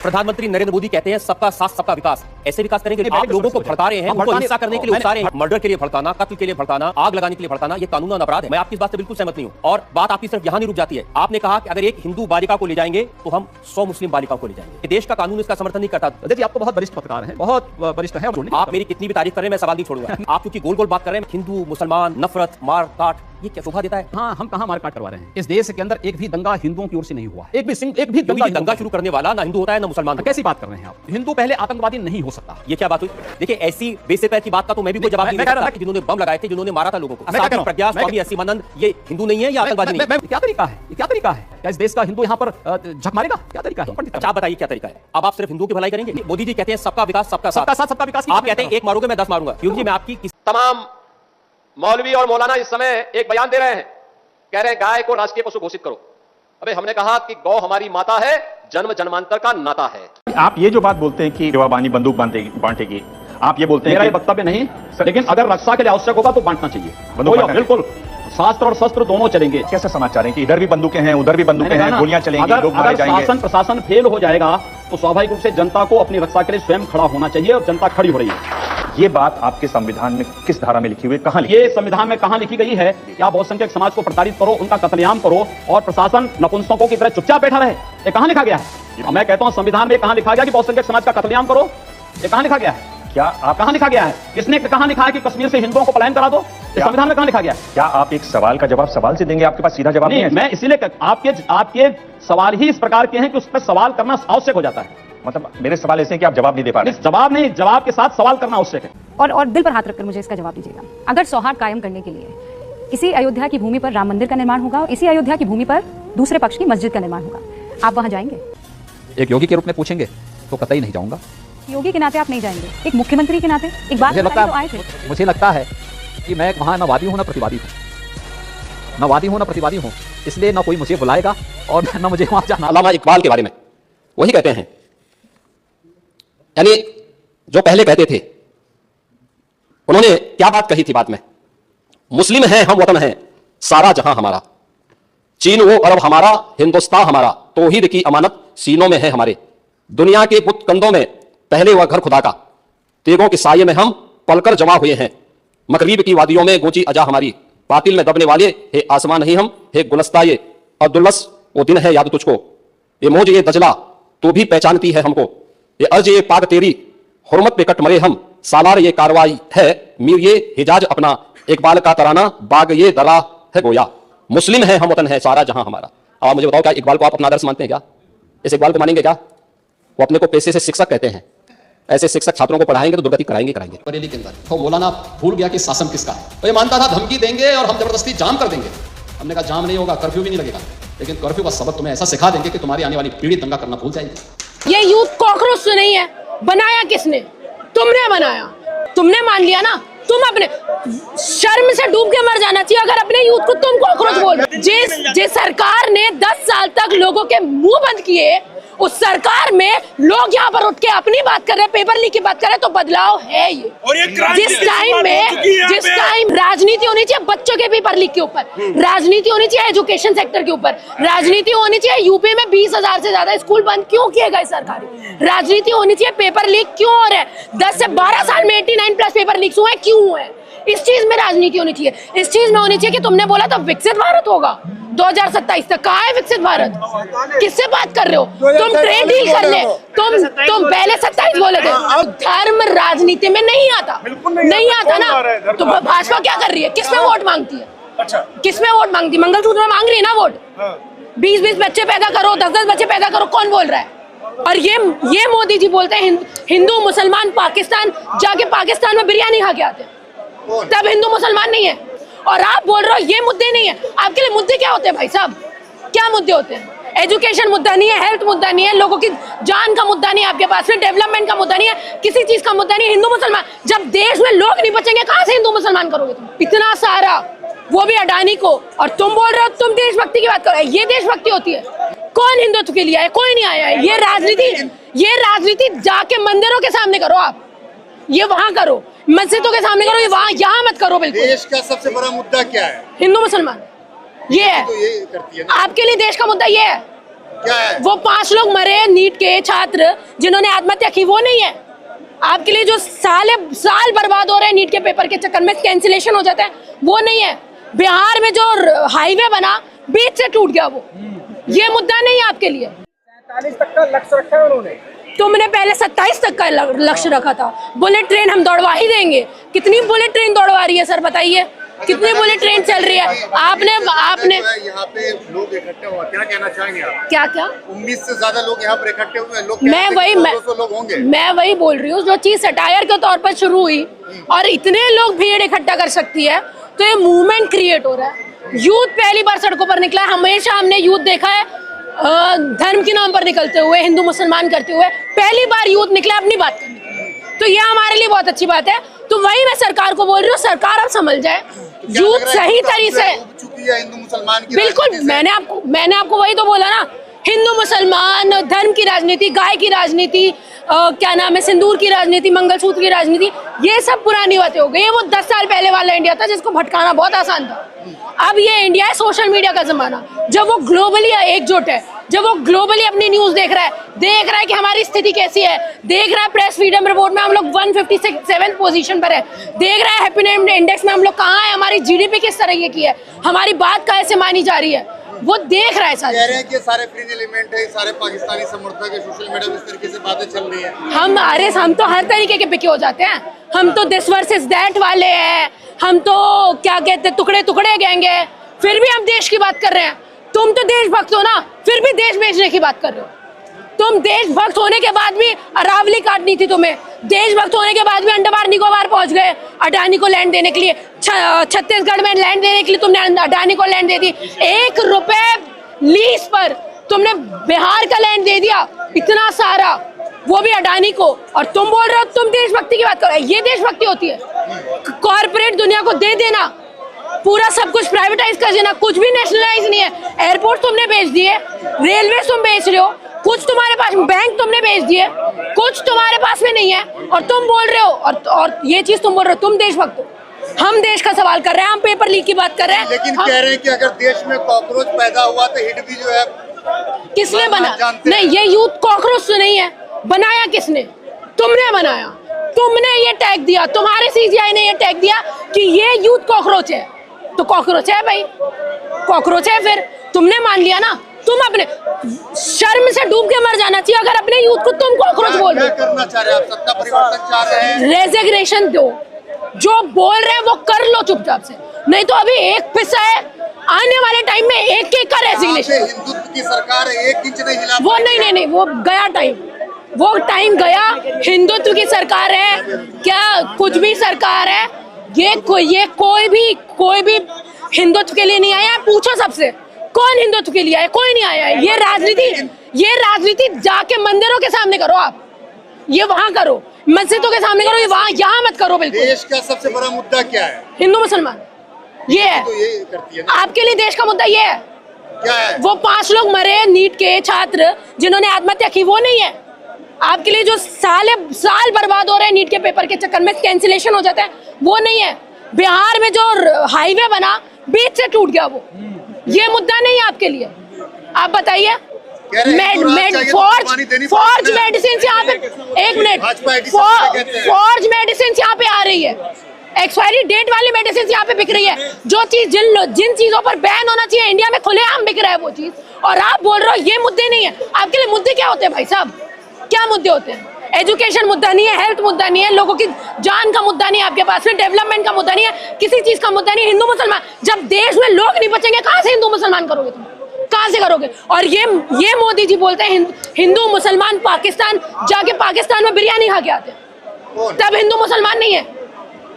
प्रधानमंत्री नरेंद्र मोदी कहते हैं सबका साथ सबका विकास। ऐसे विकास करेंगे? आप लोगों को भड़का रहे हैं, उनको हिंसा करने के लिए उकसा रहे हैं। मर्डर के लिए भड़काना, कत्ल के लिए भड़काना, आग लगाने के लिए भड़काना, ये कानूनन अपराध है। मैं आपकी इस बात से बिल्कुल सहमत नहीं हूं। और बात आपकी सिर्फ यहां नहीं रुक जाती है। आपने कहा कि अगर एक हिंदू बालिका को ले जाएंगे तो हम 100 मुस्लिम बालिकाओं को ले जाएंगे। देश का कानून इसका समर्थन नहीं करता। देखिए, आपको बहुत वरिष्ठ पत्रकार हैं, बहुत वरिष्ठ हैं। आप मेरी कितनी भी तारीफ करें, मैं सवाल नहीं छोड़ूंगा। आप क्योंकि गोल गोल बात कर रहे हैं, हिंदू मुसलमान नफरत मार काट, ये क्या शोभा देता है? हाँ, हम कहां मारकाट करवा रहे हैं? इस देश के अंदर एक भी दंगा हिंदुओं की ओर से नहीं हुआ। एक भी दंगा शुरू करने वाला ना हिंदू होता है ना मुसलमान। कैसी बात कर रहे हैं आप? हिंदू पहले आतंकवादी नहीं हो सकता। ये क्या बात हुई? देखिए, ऐसी बेसिक की बात का तो मैं भी कोई जवाब नहीं दे सकता कि जिन्होंने बम लगाए थे, जिन्होंने मारा था लोगों को। प्रज्ञा स्वामी असीमानंद ये हिंदू नहीं है या आतंकवादी नहीं है? क्या तरीका है? क्या तरीका है? क्या इस देश का हिंदू यहाँ पर झक मारेगा? क्या तरीका है? अच्छा, आप बताइए क्या तरीका है? अब आप सिर्फ हिंदुओं की भलाई करेंगे? मोदी जी कहते हैं सबका विकास सबका साथ सबका विकास। आप कहते हैं एक मारोगे मैं 10 मारूंगा, क्योंकि मैं आपकी तमाम मौलवी और मौलाना इस समय एक बयान दे रहे हैं, कह रहे हैं गाय को राष्ट्रीय पशु घोषित करो। अबे हमने कहा कि गौ हमारी माता है, जन्म जन्मांतर का नाता है। आप ये जो बात बोलते हैं कि जवाबानी बंदूक बांटेगी, आप ये बोलते हैं मेरा ये वक्तव्य नहीं, लेकिन अगर रक्षा के लिए आवश्यक होगा तो बांटना चाहिए। बिल्कुल, शास्त्र और शस्त्र दोनों चलेंगे। कैसे समाचार है कि इधर भी बंदूकें हैं, उधर भी बंदूकें हैं, गोलियां चलेंगी, लोग मारे जाएंगे? शासन प्रशासन फेल हो जाएगा तो स्वाभाविक रूप से जनता को अपनी रक्षा के लिए स्वयं खड़ा होना चाहिए, और जनता खड़ी हो रही है। ये बात आपके संविधान में किस धारा में लिखी हुई, कहां लिखी? ये संविधान में कहां लिखी गई है कि आप बहुसंख्यक समाज को प्रताड़ित करो, उनका कत्लेआम करो और प्रशासन नपुंसकों की तरह चुपचाप बैठा रहे? ये कहां लिखा गया है? मैं कहता हूं संविधान में कहां लिखा गया कि बहुसंख्यक समाज का कत्लेआम करो? ये कहां लिखा गया है? क्या आप कहां लिखा गया है? किसने कहां लिखा है कि कश्मीर से हिंदुओं को पलायन करा दो? संविधान में कहां लिखा गया है? क्या आप एक सवाल का जवाब सवाल से देंगे? आपके पास सीधा जवाब नहीं है। मैं इसीलिए आपके सवाल ही इस प्रकार के हैं कि उस पर सवाल करना आवश्यक हो जाता है। मतलब मेरे सवाल ऐसे हैं कि आप जवाब नहीं दे पा रहे। जवाब नहीं, जवाब के साथ सवाल करना आवश्यक है। और दिल पर हाथ रखकर मुझे इसका जवाब दीजिएगा। अगर सौहार्द कायम करने के लिए इसी अयोध्या की भूमि पर राम मंदिर का निर्माण होगा और इसी अयोध्या की भूमि पर दूसरे पक्ष की मस्जिद का निर्माण होगा, आप वहां जाएंगे? एक योगी के रूप में पूछेंगे तो कतई नहीं जाऊंगा। योगी के नाते आप नहीं जाएंगे, एक मुख्यमंत्री के नाते एक बात मुझे लगता है कि मैं वहां न वादी हूं न प्रतिवादी हूं, न वादी हूं न प्रतिवादी हूं, इसलिए न कोई मुझे बुलाएगा और न मुझे वहां जाना। अल्लामा इकबाल के बारे में वही कहते हैं, यानी जो पहले कहते थे, उन्होंने क्या बात कही थी? बाद में मुस्लिम हैं हम, वतन है सारा जहां हमारा, चीन वो अरब हमारा, हिंदुस्तान हमारा, तौहीद की अमानत सीनों में है हमारे, दुनिया के बुत कंधों में पहले वह घर खुदा का, तेगों के साये में हम पलकर जमा हुए हैं, मगरिब की वादियों में गूंजी अजा हमारी, बातिल में दबने वाले हे आसमान नहीं हम, हे गुलस्ता ये अब्दुल्लस वो दिन है याद तुझको, ये मौज ये दजला तू भी पहचानती है हमको, ये अर्ज ये पाक तेरी हुर्मत पे कट मरे हम, सालार ये कार्रवाई है मीर ये हिजाज अपना, इकबाल का तराना बाग ये दरा है गोया, मुस्लिम है हम, वतन है सारा जहां हमारा। अब मुझे बताओ, क्या इकबाल को आप अपना आदर्श मानते हैं? क्या इस इकबाल को मानेंगे? क्या वो अपने को पेशे से शिक्षक कहते हैं? ऐसे शिक्षक छात्रों को पढ़ाएंगे तो दुर्गति कराएंगे। बरेली के अंदर तो मौलाना भूल गया कि शासन किसका है। तो ये मानता था धमकी देंगे और हम जबरदस्ती जाम कर देंगे। हमने कहा जाम नहीं होगा, कर्फ्यू भी नहीं लगेगा, लेकिन कर्फ्यू का सबक तुम्हें ऐसा सिखा देंगे कि तुम्हारी आने वाली पीढ़ी दंगा करना भूल जाएगी। ये यूथ कॉकरोच तो नहीं है, बनाया किसने? तुमने बनाया, तुमने मान लिया ना। तुम अपने शर्म से डूब के मर जाना चाहिए अगर अपने यूथ को तुम कॉकरोच बोल रहे। जिस सरकार ने 10 साल तक लोगों के मुंह बंद किए, उस सरकार में लोग यहाँ पर उठ के अपनी बात कर रहे हैं, पेपर लीक की बात कर रहे हैं, तो बदलाव है ये। जिस टाइम राजनीति होनी चाहिए बच्चों के पेपर लीक के ऊपर, राजनीति होनी चाहिए एजुकेशन सेक्टर के ऊपर, राजनीति होनी चाहिए यूपी में 20,000 से ज्यादा स्कूल बंद क्यों किए गए सरकारी, राजनीति होनी चाहिए पेपर लीक क्यों हो रहे हैं, 10 से 12 साल में 89+ पेपर लीक हुए क्यों हुए। इस चीज में राजनीति होनी चाहिए। इस चीज में होनी चाहिए कि तुमने बोला था विकसित भारत होगा 2027 तक, कहाँ है विकसित भारत? किससे बात कर रहे हो? तुम ट्रेड डील कर ले, तुम पहले 27 बोले थे। धर्म राजनीति में नहीं आता, नहीं आता ना। तो भाजपा क्या कर रही है? किसमें वोट मांगती है? किसमें वोट मांगती है? मंगलसूत्र में मांग रही है ना वोट। 20-20 बच्चे पैदा करो, 10-10 बच्चे पैदा करो, कौन बोल रहा है? और ये मोदी जी बोलते हैं हिंदू मुसलमान पाकिस्तान जाके पाकिस्तान में बिरयानी खा के आते हैं, तब हिंदू मुसलमान नहीं है। और आप बोल रहे हो ये मुद्दे नहीं है। आपके लिए मुद्दे क्या होते हैं भाई साहब? क्या मुद्दे होते हैं? एजुकेशन मुद्दा नहीं है, हेल्थ मुद्दा नहीं है, लोगों की जान का मुद्दा नहीं है आपके पास में, डेवलपमेंट का मुद्दा नहीं है, किसी चीज का मुद्दा नहीं है। हिंदू मुसलमान, जब देश में लोग नहीं बचेंगे कहां से हिंदू मुसलमान करोगे तुम? इतना सारा, वो भी अडानी को, और तुम बोल रहे हो तुम देशभक्ति की बात करो। ये देशभक्ति होती है? कौन हिंदुत्व के लिए आया? कोई नहीं आया है। ये राजनीति जाके मंदिरों के सामने करो आप, ये वहां करो, मस्जिदों के सामने करो, ये वहां, यहाँ मत करो। बिल्कुल। देश का सबसे बड़ा मुद्दा क्या है? हिंदू मुसलमान, ये है। तो ये करती है ना। आपके लिए देश का मुद्दा ये है। क्या है? वो 5 लोग मरे नीट के छात्र जिन्होंने आत्महत्या की, वो नहीं है। आपके लिए जो साल बर्बाद हो रहे हैं नीट के पेपर के चक्कर में, कैंसिलेशन हो जाता है, वो नहीं है। बिहार में जो हाईवे बना बीच से टूट गया, वो ये मुद्दा नहीं है आपके लिए। 47 तक का लक्ष्य रखा है उन्होंने। तुमने पहले 27 तक का लक्ष्य रखा था। बुलेट ट्रेन हम दौड़वा ही देंगे। कितनी बुलेट ट्रेन दौड़वा रही है सर, बताइए कितनी बुलेट ट्रेन चल रही है? आपने यहाँ पे लोग इकट्ठे हुए, क्या कहना चाहेंगे आप? क्या 19 से ज्यादा लोग यहाँ पर इकट्ठे हुए हैं। लोग मैं वही बोल रही हूँ, जो चीज सटायर के तौर पर शुरू हुई और इतने लोग भीड़ इकट्ठा कर सकती है, तो ये मूवमेंट क्रिएट हो रहा है। यूथ पहली बार सड़कों पर निकला है। हमेशा हमने यूथ देखा है धर्म के नाम पर निकलते हुए, हिंदू मुसलमान करते हुए। पहली बार यूथ निकला अपनी बात करने, तो ये हमारे लिए बहुत अच्छी बात है। तो वही मैं सरकार को बोल रही हूँ, सरकार अब समझ जाए, यूथ सही तरीके से हिंदू मुसलमान की बिल्कुल। मैंने आपको वही तो बोला ना, हिंदू मुसलमान, धर्म की राजनीति, गाय की राजनीति, क्या नाम है, सिंदूर की राजनीति, मंगलसूत्र की राजनीति, ये सब पुरानी बातें हो गई है। वो 10 साल पहले वाला इंडिया था जिसको भटकाना बहुत आसान था। अब ये इंडिया है सोशल मीडिया का जमाना, जब वो ग्लोबली एकजुट है, जब वो ग्लोबली अपनी न्यूज देख रहा है कि हमारी स्थिति कैसी है, देख रहा है प्रेस फ्रीडम रिपोर्ट में हम लोग 157 पोजीशन पर है, देख रहा है हैप्पीनेस इंडेक्स में हम लोग कहाँ है, हमारी जीडीपी किस तरह की है, हमारी बात कैसे मानी जा रही है, वो देख रहा है। कह रहे हैं कि सारे फ्रिंज एलिमेंट है, सारे पाकिस्तानी समर्थक है, सोशल मीडिया में इस तरीके से बातें चल रही है। हम तो हर तरीके के पिके हो जाते हैं। हम तो दिस वर्सेस दैट वाले हैं, हम तो क्या कहते हैं टुकड़े टुकड़े गैंग है, फिर भी हम देश की बात कर रहे हैं। तुम तो देशभक्त हो ना, फिर भी देश बेचने की बात कर रहे हो। तुम देशभक्त होने के बाद भी अरावली काटनी थी तुम्हें, देशभक्त होने के बाद भी अंडमान निकोबार पहुंच गए अडानी को लैंड देने के लिए, छत्तीसगढ़ में लैंड देने के लिए तुमने अडानी को लैंड दे दी। 1 रुपए लीज पर तुमने बिहार का लैंड दे दिया, इतना सारा, वो भी अडानी को, और तुम बोल रहे हो तुम देशभक्ति की बात करो। ये देशभक्ति होती है? कॉर्पोरेट दुनिया को दे देना, पूरा सब कुछ प्राइवेटाइज कर देना, कुछ भी नेशनलाइज नहीं है। एयरपोर्ट तुमने बेच दिए, रेलवे तुम बेच रहे हो, कुछ तुम्हारे पास, बैंक तुमने बेच दिए, कुछ तुम्हारे पास में नहीं है, और तुम बोल रहे हो, और ये चीज तुम बोल रहे हो तुम देशभक्त हो। हम देश का सवाल कर रहे हैं, हम पेपर लीक की बात कर रहे हैं। लेकिन कह रहे हैं कि अगर देश में कॉकरोच पैदा हुआ तो हिट भी जो है किसने बना? नहीं, ये यूथ कॉकरोच तो नहीं है, बनाया किसने? तुमने बनाया, तुमने ये टैग दिया, तुम्हारे सीजीआई ने ये टैग दिया कि ये यूथ कॉकरोच है, तो कॉकरोच है भाई, कॉकरोच है। फिर तुमने मान लिया ना, तुम अपने शर्म से डूब के मर जाना चाहिए अगर अपने यूथ को तुम कॉकरोच बोल रहे हो। करना चाह रहे हैं आप, सत्ता परिवर्तन चाह रहे हैं, रेजिग्नेशन दो, जो बोल रहे हैं वो कर लो चुपचाप से, नहीं तो अभी एक पिस्सा है, आने वाले टाइम में एक का रेजिग्नेशन। हिंदुत्व की सरकार है, 1 इंच नहीं हिला। वो नहीं, वो गया टाइम, वो टाइम गया। हिंदुत्व की सरकार है क्या? कुछ भी सरकार है, ये कोई भी हिंदुत्व के लिए नहीं आया। पूछो सबसे, कौन हिंदुत्व के लिए आया? कोई नहीं आया है। ये राजनीति जाके मंदिरों के सामने करो, आप ये वहां करो, मस्जिदों के सामने करो, ये वहां, यहाँ मत करो। बिल्कुल। देश का सबसे बड़ा मुद्दा क्या है? हिंदू मुसलमान, ये है। तो ये करती है ना। आपके लिए देश का मुद्दा ये है? क्या है? वो 5 लोग मरे नीट के छात्र जिन्होंने आत्महत्या की, वो नहीं है। आपके लिए जो साल बर्बाद हो रहे हैं नीट के पेपर के चक्कर में, कैंसिलेशन हो जाता है, वो नहीं है। बिहार में जो हाईवे बना बीच से टूट गया, वो ये मुद्दा नहीं है आपके लिए। आप बताइए, फॉर्ज मेडिसिन यहाँ पे, 1 मिनट, फॉर्ज मेडिसिन यहाँ पे आ रही है, एक्सपायरी डेट वाली मेडिसिन यहाँ पे बिक रही है। जो चीज जिन चीजों पर बैन होना चाहिए इंडिया में खुलेआम बिक रहा है वो चीज, और आप बोल रहे हो ये मुद्दे नहीं है। आपके लिए मुद्दे क्या होते हैं भाई साहब? क्या मुद्दे होते हैं? एजुकेशन मुद्दा नहीं है, हेल्थ मुद्दा नहीं है, लोगों की जान का मुद्दा नहीं है आपके पास में, डेवलपमेंट का मुद्दा नहीं है, किसी चीज का मुद्दा नहीं है। हिंदू मुसलमान, जब देश में लोग नहीं बचेंगे, कहाँ से हिंदू मुसलमान करोगे तुम? कहाँ से करोगे? और ये मोदी जी बोलते हैं हिंदू मुसलमान पाकिस्तान जाके पाकिस्तान में बिरयानी खा के आते हैं, तब हिंदू मुसलमान नहीं है।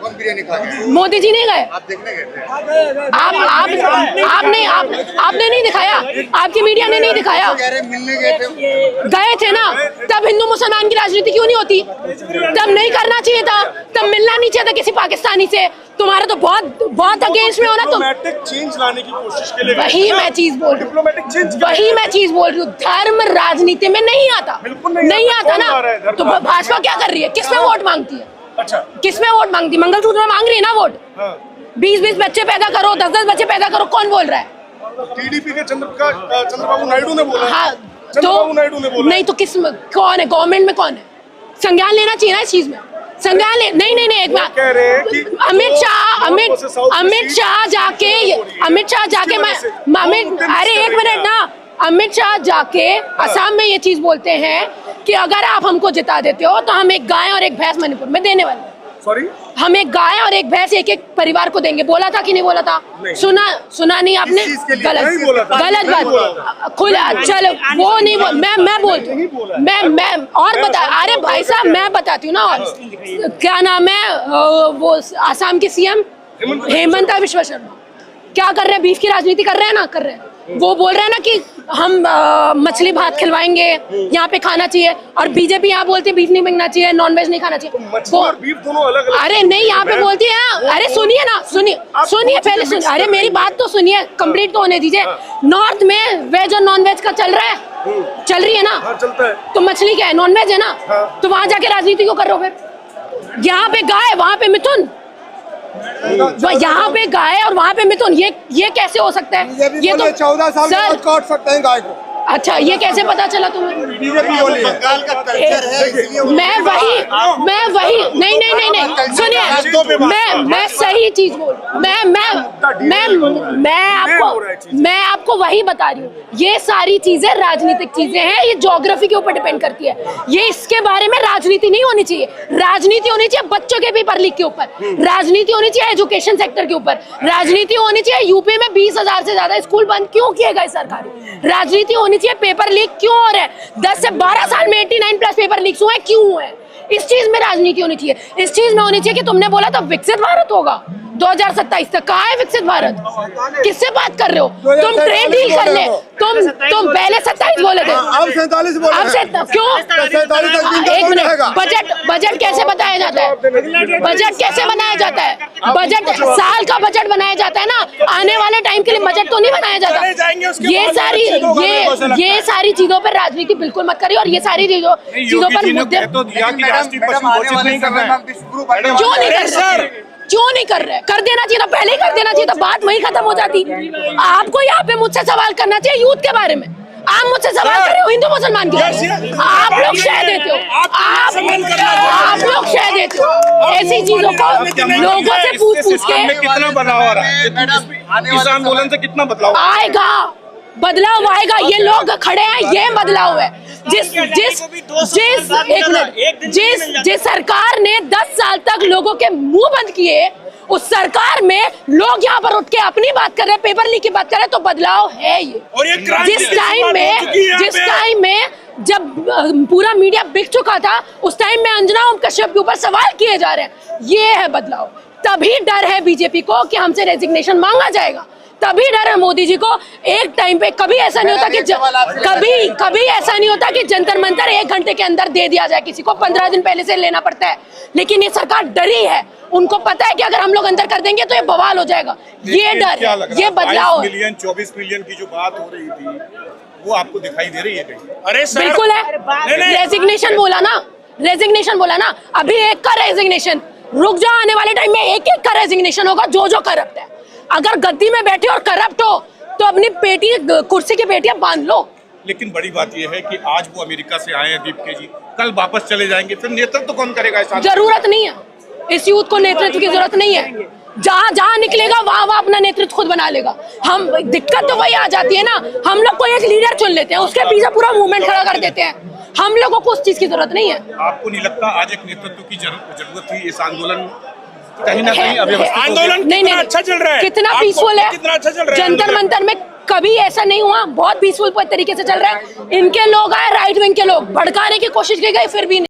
कौन बिरयानी खा गया? मोदी जी नहीं गए, आप देखने गए थे? आपने नहीं दिखाया, आपकी मीडिया ने नहीं दिखाया। मिलने गए थे ना, तब हिंदू मुसलमान की राजनीति क्यों नहीं होती? तब नहीं करना चाहिए था, तब मिलना नहीं चाहिए था किसी पाकिस्तानी से। तुम्हारा तो बहुत अगेंस्ट में हो ना तुम। चेंज लाने की कोशिश के लिए वही मैं चीज बोल रही हूँ, धर्म राजनीति में नहीं आता, नहीं आता ना। तो भाजपा क्या कर रही है? किसमें वोट मांगती है? अच्छा, किसमें वोट मांगती? मंगलसूत्र मांग रही है ना वोट। 20-20 बच्चे पैदा करो, 10-10 बच्चे पैदा करो, कौन बोल रहा है? टीडीपी के चंद्रबाबू नायडू ने बोला। हाँ, चंद्रबाबू नायडू ने बोला नहीं तो किस कौन है गवर्नमेंट में, कौन है? संज्ञान लेना चाहिए ना इस चीज में, संज्ञान ले नहीं एक बात, अमित शाह जाके अरे एक मिनट ना, अमित शाह जाके असम में ये चीज बोलते हैं कि अगर आप हमको जिता देते हो तो हम एक गाय और एक भैंस मणिपुर में देने वाले हैं। सॉरी, हम एक गाय और एक भैंस एक परिवार को देंगे। बोला था कि नहीं बोला था? नहीं। सुना नहीं आपने? गलत बात। खुला, चलो वो नहीं बोल, मैं बोलती हूँ, मैं और बता, अरे भाई साहब मैं बताती हूँ ना। और क्या नाम है वो आसाम के सीएम हेमंत बिश्वा शर्मा क्या कर रहे हैं? बीफ की राजनीति कर रहे हैं ना, कर रहे हैं। वो बोल रहे हैं ना कि हम मछली भात खिलवाएंगे, यहाँ पे खाना चाहिए, और बीजेपी यहाँ बोलती है बीफ नहीं मिलना चाहिए, नॉनवेज नहीं खाना चाहिए। मछली और बीफ दोनों अलग अलग। अरे नहीं, यहाँ पे बोलती है, अरे सुनिए ना, सुनिए पहले सुनिए, अरे मेरी बात तो सुनिए, कंप्लीट तो होने दीजिए। नॉर्थ में वेज और नॉन वेज का चल रहा है, चल रही है ना? हाँ, चलता है। तो मछली क्या है? नॉन वेज है ना? तो वहां जाके राजनीति क्यों कर रहे हो फिर? यहाँ पे गाय, वहां पे मिथुन, यहाँ पे गाय और वहाँ पे मिथुन, ये कैसे हो सकता है? ये तो 14 साल के बाद काट सकते हैं गाय को। अच्छा, ये कैसे पता चला तुम्हें? बीजेपी बोली है। बंगाल का कल्चर है, मैं वही नहीं सुनिए, मैं सही चीज बोल, मैं आपको वही बता रही हूँ। ये सारी चीजें राजनीतिक चीजें हैं, ये ज्योग्राफी के ऊपर डिपेंड करती है। ये इसके बारे में राजनीति नहीं होनी चाहिए। राजनीति होनी चाहिए बच्चों के पेपर लीक के ऊपर, राजनीति होनी चाहिए एजुकेशन सेक्टर के ऊपर, राजनीति होनी चाहिए यूपी में 20,000 से ज्यादा स्कूल बंद क्यों किए गए सरकारी, राजनीति होनी चाहिए पेपर लीक क्यों हो रहा है, 10 से 12 साल में 89+ पेपर लीक्स हुए क्यों हुए। इस चीज में राजनीति होनी चाहिए। इस चीज में होनी चाहिए कि तुमने बोला था विकसित भारत होगा 2027 तक, कहाँ है विकसित भारत? किससे बात कर रहे हो तुम? ट्रेड डील कर ले, तुम पहले 27 बोले थे, अब 47 बोल रहे हैं। क्यों? 47 तक एक मिनट, बजट कैसे बताया जाता है? बजट कैसे बनाया जाता है? बजट साल का बजट बनाया जाता है ना, आने वाले टाइम के लिए बजट तो नहीं बनाया जाता। ये सारी चीजों पर राजनीति बिल्कुल मत करिए, और ये सारी चीजों पर मुद्दे क्यों नहीं कर रहे? क्यों नहीं कर रहे? कर देना चाहिए था, पहले ही कर देना चाहिए था, बात वही खत्म हो जाती। आपको यहाँ पे मुझसे सवाल करना चाहिए यूथ के बारे में। आप मुझसे सवाल कर रहे हो हिंदू मुसलमान के बारे में, आप लोग शह देते हो, आप लोग शह देते हो ऐसी चीजों को लोगों से पूछ के। कितना बदलाव आ रहा है इस आंदोलन से? कितना बदलाव आएगा? बदलाव आएगा, ये लोग खड़े हैं, ये बदलाव है। जिस सरकार ने 10 साल तक लोगों के मुंह बंद किए, उस सरकार में लोग यहाँ पर उठ के अपनी बात कर रहे हैं, पेपर लीक की बात कर रहे हैं, तो बदलाव है ये। जिस टाइम में जब पूरा मीडिया बिक चुका था, उस टाइम में अंजना ओम कश्यप के ऊपर सवाल किए जा रहे हैं, ये है बदलाव। तभी डर है बीजेपी को कि हमसे रेजिग्नेशन मांगा जाएगा, तभी डर है मोदी जी को। एक टाइम पे कभी ऐसा नहीं होता कि कभी ऐसा नहीं होता कि जंतर मंतर 1 घंटे के अंदर दे दिया जाए किसी को, 15 दिन पहले से लेना पड़ता है। लेकिन ये सरकार डरी है, उनको पता है कि अगर हम लोग अंदर कर देंगे तो ये बवाल हो जाएगा। ये डर, ये बदलाव है। 24 मिलियन की जो बात हो रही थी, वो आपको दिखाई दे रही है कहीं? अरे बिल्कुल है। रेजिग्नेशन बोला ना, अभी एक का रेजिग्नेशन, रुक जाओ, आने वाले टाइम में एक का रेजिग्नेशन होगा जो करप्ट है। अगर गद्दी में बैठे और करप्ट हो तो अपनी कुर्सी की पेटियां बांध लो। लेकिन बड़ी बात यह है कि आज वो अमेरिका से आए हैं दीपके जी, कल वापस चले जाएंगे, फिर नेतृत्व तो कौन करेगा? जरूरत नहीं है, इस यूथ को नेतृत्व की जरूरत नहीं है। जहाँ निकलेगा वहाँ अपना नेतृत्व खुद बना लेगा। हम दिक्कत तो वही आ जाती है ना, हम लोग को एक लीडर चुन लेते हैं, उसके पीछे पूरा मूवमेंट खड़ा कर देते हैं। हम लोगों को उस चीज की जरूरत नहीं है। आपको नहीं लगता आज एक नेतृत्व की जरूरत थी? इस आंदोलन कहीं ना कहीं आंदोलन नहीं अच्छा चल रहा है, कितना पीसफुल है, कितना अच्छा चल रहा है। जंतर मंतर में कभी ऐसा नहीं हुआ, बहुत पीसफुल तरीके से चल रहा है। इनके लोग आए, राइट विंग के लोग भड़काने की कोशिश की गई, फिर भी नहीं।